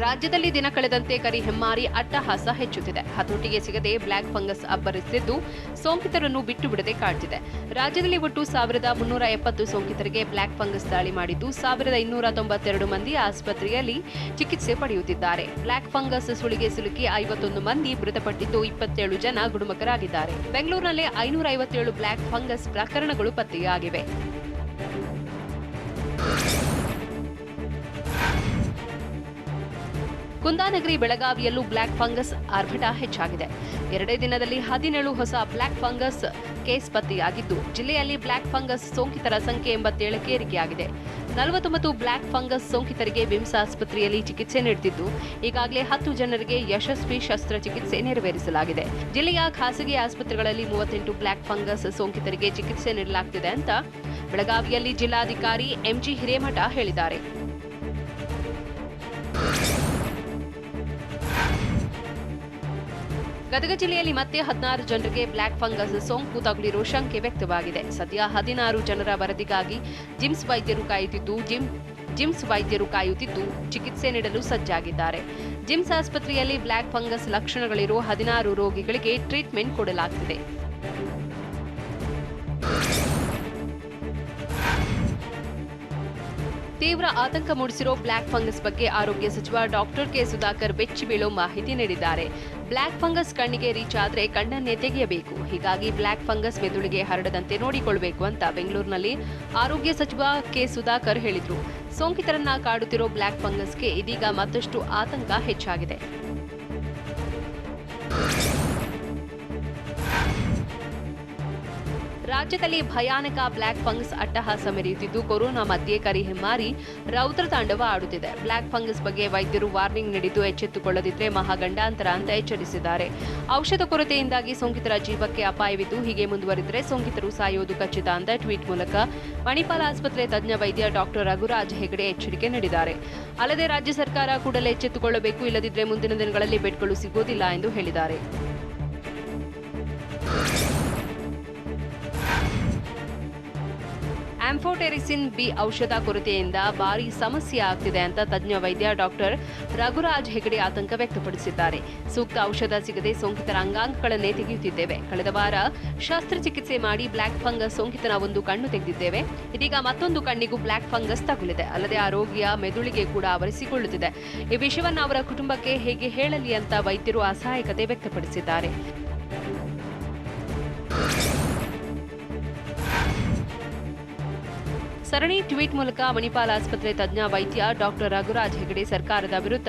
ರಾಜ್ಯದಲ್ಲಿ ದಿನ ಕಳೆದಂತೆ ಕರಿ ಹೆಮ್ಮಾರಿ ಅಟ್ಟಹಾಸ ಹೆಚ್ಚುತ್ತಿದೆ. ಹತೋಟಿಗೆ ಸಿಗದೆ ಬ್ಲಾಕ್ ಫಂಗಸ್ ಅಬ್ಬರಿಸುತ್ತಿದ್ದು ಸೋಂಕಿತರನ್ನು ಬಿಟ್ಟು ಬಿಡದೆ ಕಾಡ್ತಿದೆ. ರಾಜ್ಯದಲ್ಲಿ ಒಟ್ಟು 1370 ಸೋಂಕಿತರಿಗೆ ಬ್ಲಾಕ್ ಫಂಗಸ್ ದಾಳಿ ಮಾಡಿದ್ದು 1292 ಮಂದಿ ಆಸ್ಪತ್ರೆಯಲ್ಲಿ ಚಿಕಿತ್ಸೆ ಪಡೆಯುತ್ತಿದ್ದಾರೆ. ಬ್ಲಾಕ್ ಫಂಗಸ್ ಸುಳಿಗೆ ಸಿಲುಕಿ 51 ಮಂದಿ ಮೃತಪಟ್ಟಿದ್ದು 27 ಜನ ಗುಣಮುಖರಾಗಿದ್ದಾರೆ. ಬೆಂಗಳೂರಿನಲ್ಲಿ 557 ಬ್ಲಾಕ್ ಫಂಗಸ್ ಪ್ರಕರಣಗಳು ಪತ್ತೆಯಾಗಿವೆ. ಕುಂದಾನಗರಿ, ಬೆಳಗಾವಿಯಲ್ಲೂ ಬ್ಲಾಕ್ ಫಂಗಸ್ ಆರ್ಭಟ ಹೆಚ್ಚಾಗಿದೆ. 2 ದಿನದಲ್ಲಿ 17 ಹೊಸ ಬ್ಲಾಕ್ ಫಂಗಸ್ ಕೇಸ್ ಪತ್ತೆಯಾಗಿದ್ದು ಜಿಲ್ಲೆಯಲ್ಲಿ ಬ್ಲಾಕ್ ಫಂಗಸ್ ಸೋಂಕಿತರ ಸಂಖ್ಯೆ 87ಕ್ಕೆ ಏರಿಕೆಯಾಗಿದೆ. 49 ಬ್ಲಾಕ್ ಫಂಗಸ್ ಸೋಂಕಿತರಿಗೆ ವಿಮ್ಸ್ ಆಸ್ಪತ್ರೆಯಲ್ಲಿ ಚಿಕಿತ್ಸೆ ನೀಡುತ್ತಿದ್ದು ಈಗಾಗಲೇ 10 ಜನರಿಗೆ ಯಶಸ್ವಿ ಶಸ್ತ್ರಚಿಕಿತ್ಸೆ ನೆರವೇರಿಸಲಾಗಿದೆ. ಜಿಲ್ಲೆಯ ಖಾಸಗಿ ಆಸ್ಪತ್ರೆಗಳಲ್ಲಿ 38 ಬ್ಲಾಕ್ ಫಂಗಸ್ ಸೋಂಕಿತರಿಗೆ ಚಿಕಿತ್ಸೆ ನೀಡಲಾಗುತ್ತಿದೆ ಅಂತ ಬೆಳಗಾವಿಯಲ್ಲಿ ಜಿಲ್ಲಾಧಿಕಾರಿ ಎಂಜಿ ಹಿರೇಮಠ ಹೇಳಿದ್ದಾರೆ. ಗದಗ ಜಿಲ್ಲೆಯಲ್ಲಿ ಮತ್ತೆ 16 ಜನರಿಗೆ ಬ್ಲಾಕ್ ಫಂಗಸ್ ಸೋಂಕು ತಗುಲಿರುವ ಶಂಕೆ ವ್ಯಕ್ತವಾಗಿದೆ. ಸದ್ಯ 16 ಜನರ ವರದಿಗಾಗಿ ಜಿಮ್ಸ್ ವೈದ್ಯರು ಕಾಯುತ್ತಿದ್ದು ಚಿಕಿತ್ಸೆ ನೀಡಲು ಸಜ್ಜಾಗಿದ್ದಾರೆ. ಜಿಮ್ಸ್ ಆಸ್ಪತ್ರೆಯಲ್ಲಿ ಬ್ಲಾಕ್ ಫಂಗಸ್ ಲಕ್ಷಣಗಳಿರುವ 16 ರೋಗಿಗಳಿಗೆ ಟ್ರೀಟ್ಮೆಂಟ್ ಕೊಡಲಾಗುತ್ತಿದೆ. ತೀವ್ರ ಆತಂಕ ಮೂಡಿಸಿರೋ ಬ್ಲಾಕ್ ಫಂಗಸ್ ಬಗ್ಗೆ ಆರೋಗ್ಯ ಸಚಿವ ಡಾಕ್ಟರ್ ಕೆ ಸುಧಾಕರ್ ಬೆಚ್ಚಿ ಬೀಳೋ ಮಾಹಿತಿ ನೀಡಿದ್ದಾರೆ. ಬ್ಲಾಕ್ ಫಂಗಸ್ ಕಣ್ಣಿಗೆ ರೀಚ್ ಆದ್ರೆ ಕಣ್ಣನ್ನೇ ತೆಗೆಯಬೇಕು. ಹೀಗಾಗಿ ಬ್ಲಾಕ್ ಫಂಗಸ್ ಮೆದುಳಿಗೆ ಹರಡದಂತೆ ನೋಡಿಕೊಳ್ಳಬೇಕು ಅಂತ ಬೆಂಗಳೂರಿನಲ್ಲಿ ಆರೋಗ್ಯ ಸಚಿವ ಕೆ ಸುಧಾಕರ್ ಹೇಳಿದ್ರು. ಸೋಂಕಿತರನ್ನ ಕಾಡುತ್ತಿರೋ ಬ್ಲಾಕ್ ಫಂಗಸ್ಗೆ ಇದೀಗ ಮತ್ತಷ್ಟು ಆತಂಕ ಹೆಚ್ಚಾಗಿದೆ. ರಾಜ್ಯದಲ್ಲಿ ಭಯಾನಕ ಬ್ಲಾಕ್ ಫಂಗಸ್ ಅಟ್ಟಹಾಸ ಮೆರೆಯುತ್ತಿದ್ದು ಕೊರೋನಾ ಮಧ್ಯೆ ಕರಿ ಹೆಮ್ಮಾರಿ ರೌದ್ರ ತಾಂಡವ ಆಡುತ್ತಿದೆ. ಬ್ಲಾಕ್ ಫಂಗಸ್ ಬಗ್ಗೆ ವೈದ್ಯರು ವಾರ್ನಿಂಗ್ ನೀಡಿದ್ದು ಎಚ್ಚೆತ್ತುಕೊಳ್ಳದಿದ್ರೆ ಮಹಾಗಂಡಾಂತರ ಅಂತ ಎಚ್ಚರಿಸಿದ್ದಾರೆ. ಔಷಧ ಕೊರತೆಯಿಂದಾಗಿ ಸೋಂಕಿತರ ಜೀವಕ್ಕೆ ಅಪಾಯವಿದ್ದು ಹೀಗೆ ಮುಂದುವರಿದರೆ ಸೋಂಕಿತರು ಸಾಯೋದು ಖಚಿತ ಅಂತ ಟ್ವೀಟ್ ಮೂಲಕ ಮಣಿಪಾಲ್ ಆಸ್ಪತ್ರೆ ತಜ್ಞ ವೈದ್ಯ ಡಾಕ್ಟರ್ ರಘುರಾಜ್ ಹೆಗಡೆ ಎಚ್ಚರಿಕೆ ನೀಡಿದ್ದಾರೆ. ಅಲ್ಲದೆ ರಾಜ್ಯ ಸರ್ಕಾರ ಕೂಡಲೇ ಎಚ್ಚೆತ್ತುಕೊಳ್ಳಬೇಕು, ಇಲ್ಲದಿದ್ದರೆ ಮುಂದಿನ ದಿನಗಳಲ್ಲಿ ಬೆಡ್ಗಳು ಸಿಗೋದಿಲ್ಲ ಎಂದು ಹೇಳಿದ್ದಾರೆ. ಆಂಫೋಟೆರಿಸಿನ್ ಬಿ ಔಷಧ ಕೊರತೆಯಿಂದ ಭಾರಿ ಸಮಸ್ಯೆ ಆಗ್ತಿದೆ ಅಂತ ತಜ್ಞ ವೈದ್ಯ ಡಾಕ್ಟರ್ ರಘುರಾಜ್ ಹೆಗಡೆ ಆತಂಕ ವ್ಯಕ್ತಪಡಿಸಿದ್ದಾರೆ. ಸೂಕ್ತ ಔಷಧ ಸಿಗದೆ ಸೋಂಕಿತರ ಅಂಗಾಂಗಗಳನ್ನೇ ತೆಗೆಯುತ್ತಿದ್ದೇವೆ. ಕಳೆದ ವಾರ ಶಸ್ತ್ರಚಿಕಿತ್ಸೆ ಮಾಡಿ ಬ್ಲಾಕ್ ಫಂಗಸ್ ಸೋಂಕಿತನ ಒಂದು ಕಣ್ಣು ತೆಗೆದಿದ್ದೇವೆ. ಇದೀಗ ಮತ್ತೊಂದು ಕಣ್ಣಿಗೂ ಬ್ಲಾಕ್ ಫಂಗಸ್ ತಗುಲಿದೆ. ಅಲ್ಲದೆ ಆ ರೋಗಿಯ ಮೆದುಳಿಗೆ ಕೂಡ ಆವರಿಸಿಕೊಳ್ಳುತ್ತಿದೆ. ಈ ವಿಷಯವನ್ನು ಅವರ ಕುಟುಂಬಕ್ಕೆ ಹೇಗೆ ಹೇಳಲಿ ಅಂತ ವೈದ್ಯರು ಅಸಹಾಯಕತೆ ವ್ಯಕ್ತಪಡಿಸಿದ್ದಾರೆ. ಸರಣಿ ಟ್ವೀಟ್ ಮೂಲಕ ಮಣಿಪಾಲ್ ಆಸ್ಪತ್ರೆ ತಜ್ಞ ವೈದ್ಯ ಡಾಕ್ಟರ್ ರಘುರಾಜ್ ಹೆಗಡೆ ಸರ್ಕಾರದ ವಿರುದ್ಧ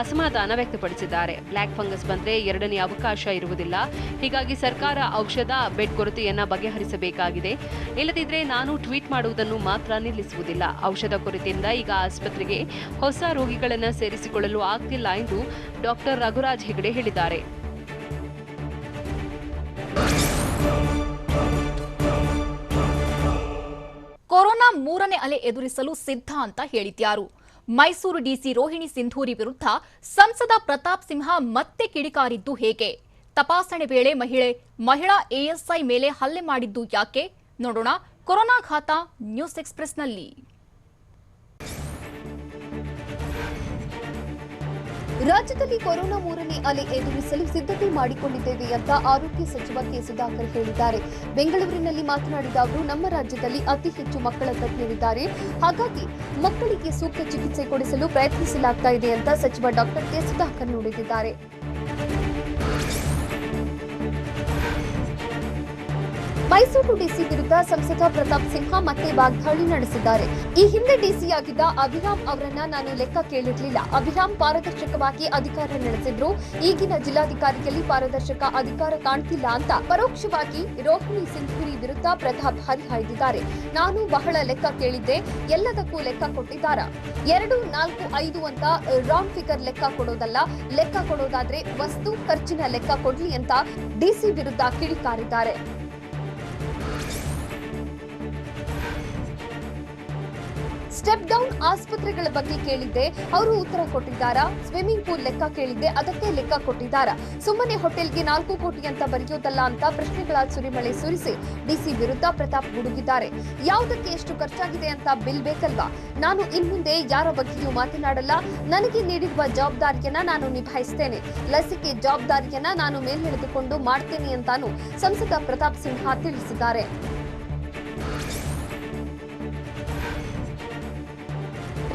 ಅಸಮಾಧಾನ ವ್ಯಕ್ತಪಡಿಸಿದ್ದಾರೆ. ಬ್ಲಾಕ್ ಫಂಗಸ್ ಬಂದ್ರೆ ಎರಡನೇ ಅವಕಾಶ ಇರುವುದಿಲ್ಲ. ಹೀಗಾಗಿ ಸರ್ಕಾರ ಔಷಧ, ಬೆಡ್ ಕೊರತೆಯನ್ನ ಬಗೆಹರಿಸಬೇಕಾಗಿದೆ. ಇಲ್ಲದಿದ್ದರೆ ನಾನು ಟ್ವೀಟ್ ಮಾಡುವುದನ್ನು ಮಾತ್ರ ನಿಲ್ಲಿಸುವುದಿಲ್ಲ. ಔಷಧ ಕೊರತೆಯಿಂದ ಈಗ ಆಸ್ಪತ್ರೆಗೆ ಹೊಸ ರೋಗಿಗಳನ್ನು ಸೇರಿಸಿಕೊಳ್ಳಲು ಆಗ್ತಿಲ್ಲ ಎಂದು ಡಾಕ್ಟರ್ ರಘುರಾಜ್ ಹೆಗಡೆ ಹೇಳಿದ್ದಾರೆ. ಕೊರೋನಾ 3ನೇ ಅಲೆ ಎದುರಿಸಲು ಸಿದ್ಧ ಅಂತ ಹೇಳಿದ್ಯಾರು? ಮೈಸೂರು ಡಿಸಿ ರೋಹಿಣಿ ಸಿಂಧೂರಿ ವಿರುದ್ಧ ಸಂಸದ ಪ್ರತಾಪ್ ಸಿಂಹ ಮತ್ತೆ ಕಿಡಿಕಾರಿದ್ದು ಹೇಗೆ? ತಪಾಸಣೆ ವೇಳೆ ಮಹಿಳಾ ಎಎಸ್ಐ ಮೇಲೆ ಹಲ್ಲೆ ಮಾಡಿದ್ದು ಯಾಕೆ? ನೋಡೋಣ ಕೊರೋನಾ ಘಾತ ನ್ಯೂಸ್ ಎಕ್ಸ್‌ಪ್ರೆಸ್‌ನಲ್ಲಿ. ರಾಜ್ಯದಲ್ಲಿ ಕೊರೋನಾ 3ನೇ ಅಲೆ ಎದುರಿಸಲು ಸಿದ್ಧತೆ ಮಾಡಿಕೊಂಡಿದ್ದೇವೆ ಅಂತ ಆರೋಗ್ಯ ಸಚಿವ ಕೆ ಸುಧಾಕರ್ ಹೇಳಿದ್ದಾರೆ. ಬೆಂಗಳೂರಿನಲ್ಲಿ ಮಾತನಾಡಿದ ಅವರು, ನಮ್ಮ ರಾಜ್ಯದಲ್ಲಿ ಅತಿ ಹೆಚ್ಚು ಮಕ್ಕಳ ತಜ್ಞರಿದ್ದಾರೆ. ಹಾಗಾಗಿ ಮಕ್ಕಳಿಗೆ ಸೂಕ್ತ ಚಿಕಿತ್ಸೆ ಕೊಡಿಸಲು ಪ್ರಯತ್ನಿಸಲಾಗ್ತಾ ಇದೆ ಅಂತ ಸಚಿವ ಡಾಕ್ಟರ್ ಕೆ ಸುಧಾಕರ್ ನುಡಿದಿದ್ದಾರೆ. ಮೈಸೂರು ಡಿಸಿ ವಿರುದ್ಧ ಸಂಸದ ಪ್ರತಾಪ್ ಸಿಂಹ ಮತ್ತೆ ವಾಗ್ದಾಳಿ ನಡೆಸಿದ್ದಾರೆ. ಈ ಹಿಂದೆ ಡಿಸಿಯಾಗಿದ್ದ ಅಭಿರಾಮ್ ಅವರನ್ನ ನಾನು ಲೆಕ್ಕ ಕೇಳಿರಲಿಲ್ಲ. ಅಭಿರಾಮ್ ಪಾರದರ್ಶಕವಾಗಿ ಅಧಿಕಾರ ನಡೆಸಿದ್ರು. ಈಗಿನ ಜಿಲ್ಲಾಧಿಕಾರಿಯಲ್ಲಿ ಪಾರದರ್ಶಕ ಅಧಿಕಾರ ಕಾಣ್ತಿಲ್ಲ ಅಂತ ಪರೋಕ್ಷವಾಗಿ ರೋಹಿಣಿ ಸಿಂಧೂರಿ ವಿರುದ್ಧ ಪ್ರತಾಪ್ ಹರಿಹಾಯ್ದಿದ್ದಾರೆ. ನಾನು ಬಹಳ ಲೆಕ್ಕ ಕೇಳಿದ್ದೆ, ಎಲ್ಲದಕ್ಕೂ ಲೆಕ್ಕ ಕೊಟ್ಟಿದ್ದಾರ. 2, 4, 5 ಅಂತ ರಾಂಗ್ ಫಿಗರ್ ಲೆಕ್ಕ ಕೊಡೋದಲ್ಲ. ಲೆಕ್ಕ ಕೊಡೋದಾದ್ರೆ ವಸ್ತು ಖರ್ಚಿನ ಲೆಕ್ಕ ಕೊಡ್ಲಿ ಅಂತ ಡಿಸಿ ವಿರುದ್ಧ ಕಿಡಿಕಾರಿದ್ದಾರೆ. ಸ್ಟೆಪ್ ಡೌನ್ ಆಸ್ಪತ್ರೆಗಳ ಬಗ್ಗೆ ಕೇಳಿದ್ದೆ, ಅವರು ಉತ್ತರ ಕೊಟ್ಟಿದ್ದಾರಾ? ಸ್ವಿಮ್ಮಿಂಗ್ ಪೂಲ್ ಲೆಕ್ಕ ಕೇಳಿದ್ದೆ, ಅದಕ್ಕೆ ಲೆಕ್ಕ ಕೊಟ್ಟಿದ್ದಾರಾ? ಸುಮ್ಮನೆ ಹೋಟೆಲ್ಗೆ 4 ಕೋಟಿ ಅಂತ ಬರೆಯೋದಲ್ಲ ಅಂತ ಪ್ರಶ್ನೆಗಳ ಸುರಿಮಳೆ ಸುರಿಸಿ ಡಿಸಿ ವಿರುದ್ಧ ಪ್ರತಾಪ್ ಗುಡುಗಿದ್ದಾರೆ. ಯಾವುದಕ್ಕೆ ಎಷ್ಟು ಖರ್ಚಾಗಿದೆ ಅಂತ ಬಿಲ್ ಬೇಕಲ್ವಾ? ನಾನು ಇನ್ಮುಂದೆ ಯಾರ ಬಗ್ಗೆಯೂ ಮಾತನಾಡಲ್ಲ. ನನಗೆ ನೀಡಿರುವ ಜವಾಬ್ದಾರಿಯನ್ನ ನಾನು ನಿಭಾಯಿಸ್ತೇನೆ. ಲಸಿಕೆ ಜವಾಬ್ದಾರಿಯನ್ನ ನಾನು ಮೇಲೆಳೆದುಕೊಂಡು ಮಾಡ್ತೇನೆ ಅಂತಾನು ಸಂಸದ ಪ್ರತಾಪ್ ಸಿಂಹ ತಿಳಿಸಿದ್ದಾರೆ.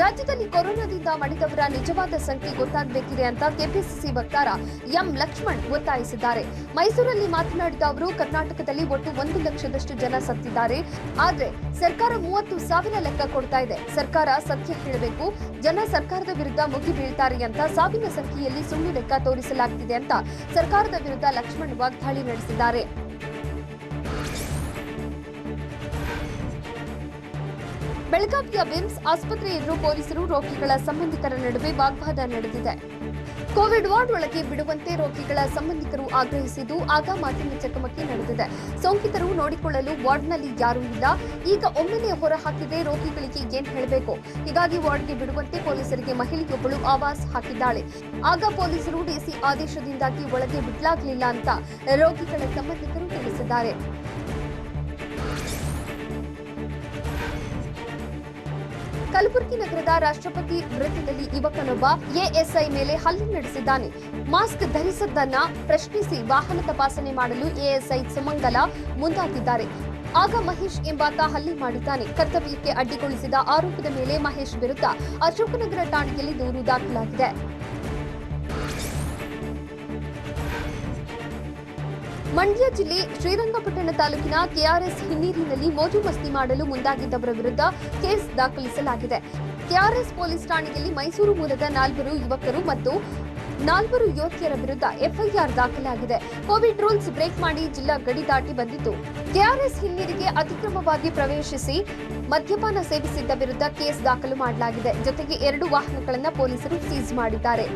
ರಾಜ್ಯದಲ್ಲಿ ಕೊರೋನಾದಿಂದ ಮಡಿದವರ ನಿಜವಾದ ಸಂಖ್ಯೆ ಗೊತ್ತಾಗಬೇಕಿದೆ ಅಂತ ಕೆಪಿಸಿಸಿ ವಕ್ತಾರ ಎಂ ಲಕ್ಷ್ಮಣ್ ಒತ್ತಾಯಿಸಿದ್ದಾರೆ. ಮೈಸೂರಲ್ಲಿ ಮಾತನಾಡಿದ ಅವರು, ಕರ್ನಾಟಕದಲ್ಲಿ ಒಟ್ಟು 1 ಲಕ್ಷದಷ್ಟು ಜನ ಸತ್ತಿದ್ದಾರೆ. ಆದ್ರೆ ಸರ್ಕಾರ 30,000 ಲೆಕ್ಕ ಕೊಡ್ತಾ ಇದೆ. ಸರ್ಕಾರ ಸತ್ಯ ಹೇಳಬೇಕು. ಜನ ಸರ್ಕಾರದ ವಿರುದ್ಧ ಮುಗಿ ಬೀಳ್ತಾರೆ ಅಂತ ಸಾವಿನ ಸಂಖ್ಯೆಯಲ್ಲಿ ಸುಳ್ಳು ಲೆಕ್ಕ ತೋರಿಸಲಾಗ್ತಿದೆ ಅಂತ ಸರ್ಕಾರದ ವಿರುದ್ಧ ಲಕ್ಷ್ಮಣ್ ವಾಗ್ದಾಳಿ ನಡೆಸಿದ್ದಾರೆ. ಬೆಳಗಾವಿಯ ಬಿಮ್ಸ್ ಆಸ್ಪತ್ರೆ ಎದುರು ಪೊಲೀಸರು ರೋಗಿಗಳ ಸಂಬಂಧಿಕರ ನಡುವೆ ವಾಗ್ವಾದ ನಡೆದಿದೆ. ಕೋವಿಡ್ ವಾರ್ಡ್ ಒಳಗೆ ಬಿಡುವಂತೆ ರೋಗಿಗಳ ಸಂಬಂಧಿಕರು ಆಗ್ರಹಿಸಿದ್ದು, ಆಗ ಮಾತಿನ ಚಕಮಕಿ ನಡೆದಿದೆ. ಸೋಂಕಿತರು ನೋಡಿಕೊಳ್ಳಲು ವಾರ್ಡ್ನಲ್ಲಿ ಯಾರೂ ಇಲ್ಲ. ಈಗ ಒಮ್ಮೆಲೆ ಹೊರ ಹಾಕಿದೆ, ರೋಗಿಗಳಿಗೆ ಏನ್ ಹೇಳಬೇಕು? ಹೀಗಾಗಿ ವಾರ್ಡ್ಗೆ ಬಿಡುವಂತೆ ಪೊಲೀಸರಿಗೆ ಮಹಿಳೆಯೊಬ್ಬಳು ಆವಾಜ್ ಹಾಕಿದ್ದಾಳೆ. ಆಗ ಪೊಲೀಸರು ಡಿಸಿ ಆದೇಶದಿಂದಾಗಿ ಒಳಗೆ ಬಿಡಲಾಗಲಿಲ್ಲ ಅಂತ ರೋಗಿಗಳ ಸಂಬಂಧಿಕರು ತಿಳಿಸಿದ್ದಾರೆ. ಕಲಬುರಗಿ ನಗರದ ರಾಷ್ಟ್ರಪತಿ ವೃತ್ತದಲ್ಲಿ ಯುವಕನೊಬ್ಬ ಎಎಸ್ಐ ಮೇಲೆ ಹಲ್ಲೆ ನಡೆಸಿದ್ದಾನೆ. ಮಾಸ್ಕ್ ಧರಿಸದ್ದನ್ನ ಪ್ರಶ್ನಿಸಿ ವಾಹನ ತಪಾಸಣೆ ಮಾಡಲು ಎಎಸ್ಐ ಸುಮಂಗಲ ಮುಂದಾಗಿದ್ದಾರೆ. ಆಗ ಮಹೇಶ್ ಎಂಬಾತ ಹಲ್ಲೆ ಮಾಡಿದ್ದಾನೆ. ಕರ್ತವ್ಯಕ್ಕೆ ಅಡ್ಡಿಗೊಳಿಸಿದ ಆರೋಪದ ಮೇಲೆ ಮಹೇಶ್ ವಿರುದ್ಧ ಅಶೋಕನಗರ ಠಾಣೆಯಲ್ಲಿ ದೂರು ದಾಖಲಾಗಿದೆ. ಮಂಡ್ಯ ಜಿಲ್ಲೆ ಶ್ರೀರಂಗಪಟ್ಟಣ ತಾಲೂಕಿನ ಕೆಆರ್ಎಸ್ ಹಿನ್ನೀರಿನಲ್ಲಿ ಮೋಜು ಮಸ್ತಿ ಮಾಡಲು ಮುಂದಾಗಿದ್ದವರ ವಿರುದ್ಧ ಕೇಸ್ ದಾಖಲಿಸಲಾಗಿದೆ. ಕೆಆರ್ಎಸ್ ಪೊಲೀಸ್ ಠಾಣೆಯಲ್ಲಿ ಮೈಸೂರು ಮೂಲದ 4 ಯುವಕರು ಮತ್ತು 4 ಯುವತಿಯರ ವಿರುದ್ಧ ಎಫ್ಐಆರ್ ದಾಖಲಾಗಿದೆ. ಕೋವಿಡ್ ರೂಲ್ಸ್ ಬ್ರೇಕ್ ಮಾಡಿ ಜಿಲ್ಲಾ ಗಡಿ ದಾಟಿ ಬಂದಿದ್ದು, ಕೆಆರ್ಎಸ್ ಹಿನ್ನೀರಿಗೆ ಅತಿಕ್ರಮವಾಗಿ ಪ್ರವೇಶಿಸಿ ಮದ್ಯಪಾನ ಸೇವಿಸಿದ್ದ ವಿರುದ್ಧ ಕೇಸ್ ದಾಖಲು ಮಾಡಲಾಗಿದೆ. ಜೊತೆಗೆ 2 ವಾಹನಗಳನ್ನು ಪೊಲೀಸರು ಸೀಸ್ ಮಾಡಿದ್ದಾರೆ.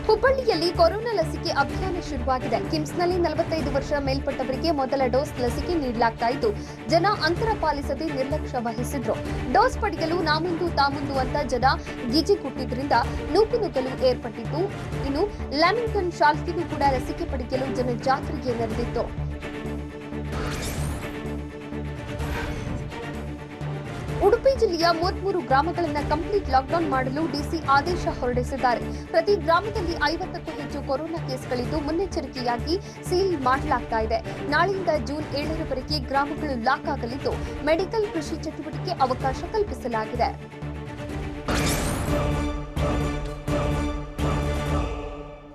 ಹುಬ್ಬಳ್ಳಿಯಲ್ಲಿ ಕೊರೋನಾ ಲಸಿಕೆ ಅಭಿಯಾನ ಶುರುವಾಗಿದೆ. ಕಿಮ್ಸ್ನಲ್ಲಿ 45 ವರ್ಷ ಮೇಲ್ಪಟ್ಟವರಿಗೆ ಮೊದಲ ಡೋಸ್ ಲಸಿಕೆ ನೀಡಲಾಗ್ತಾ ಇದ್ದು, ಜನ ಅಂತರ ಪಾಲಿಸದೆ ನಿರ್ಲಕ್ಷ್ಯ ವಹಿಸಿದ್ರು. ಡೋಸ್ ಪಡೆಯಲು ನಾ ಮುಂದು ತಾ ಮುಂದು ಅಂತ ಜನ ಗಿಜಿಗುಟ್ಟಿದ್ರಿಂದ ನೂಕುನುಗ್ಗಲು ಏರ್ಪಟ್ಟಿತ್ತು. ಇನ್ನು ಲ್ಯಾಮಿಂಗ್ಟನ್ ಶಾಲ್ಕಿಗೂ ಕೂಡ ಲಸಿಕೆ ಪಡೆಯಲು ಜನ ಜಾತ್ರೆಗೆ ನೆರೆದಿತ್ತು. ಉಡುಪಿ ಜಿಲ್ಲೆಯ 33 ಗ್ರಾಮಗಳನ್ನು ಕಂಪ್ಲೀಟ್ ಲಾಕ್ಡೌನ್ ಮಾಡಲು ಡಿಸಿ ಆದೇಶ ಹೊರಡಿಸಿದ್ದಾರೆ. ಪ್ರತಿ ಗ್ರಾಮದಲ್ಲಿ 50ಕ್ಕೂ ಹೆಚ್ಚು ಕೊರೋನಾ ಕೇಸ್ಗಳಿದ್ದು, ಮುನ್ನೆಚ್ಚರಿಕೆಯಾಗಿ ಸೀಲ್ ಮಾಡಲಾಗ್ತಾ ಇದೆ. ನಾಳೆಯಿಂದ ಜೂನ್ 7ರವರೆಗೆ ಗ್ರಾಮಗಳು ಲಾಕ್ ಆಗಲಿದ್ದು, ಮೆಡಿಕಲ್, ಕೃಷಿ ಚಟುವಟಿಕೆ ಅವಕಾಶ ಕಲ್ಪಿಸಲಾಗಿದೆ.